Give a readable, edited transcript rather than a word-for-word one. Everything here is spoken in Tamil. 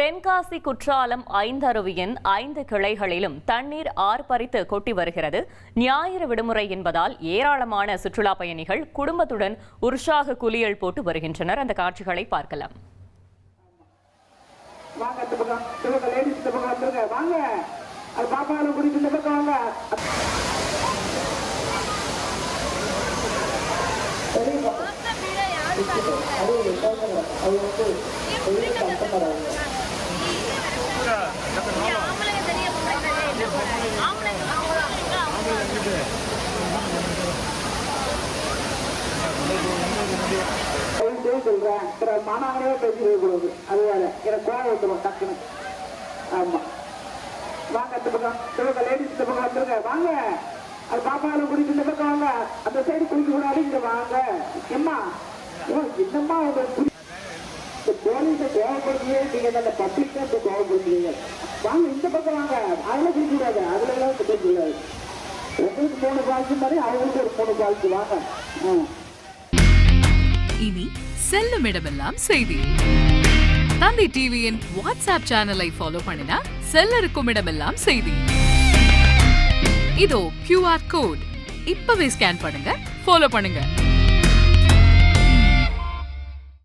தென்காசி குற்றாலம் ஐந்தருவியின் 5 கிளைகளிலும் தண்ணீர் ஆர்ப்பரித்து கொட்டி வருகிறது. ஞாயிறு விடுமுறை என்பதால் ஏராளமான சுற்றுலா பயணிகள் குடும்பத்துடன் உற்சாக குளியல் போட்டு வருகின்றனர். அந்த காட்சிகளை பார்க்கலாம். மாணவனே பேசிக்கூடாது, அது வேற. எனக்கு கோவம் வந்துடும் டக்குன்னு. ஆமா, வாங்க இந்த பக்கம் லேடிஸ் இந்த பக்கம் வந்துருங்க. வாங்க, அது பாப்பாவில் குடிச்சு இந்த பக்கம் வாங்க. அந்த சைடு குடிக்க கூடாது, இங்க வாங்க. எம்மா என்னம்மா போலீஸை தேவைப்படுறீங்க, நீங்க அந்த பப்ளிக்கா தேவைப்படுறீங்க. வாங்க இந்த பக்கம் வாங்க. அதுல குடிக்க கூடாது, அதுல எல்லாம் குடிக்க கூடாது. உங்களுக்கு 3 பால்ஸ் மாதிரி அவங்களுக்கு ஒரு 3 பால்ஸ். வாங்க. இனி செல்லும் இடமெல்லாம் செய்தி. தந்தி டிவியின் வாட்ஸ்அப் சேனலை ஃபாலோ பண்ணினா செல்ல இருக்கும் இடமெல்லாம் செய்தி. இதோ QR கோட் இப்பவே ஸ்கேன் பண்ணுங்க, ஃபாலோ பண்ணுங்க.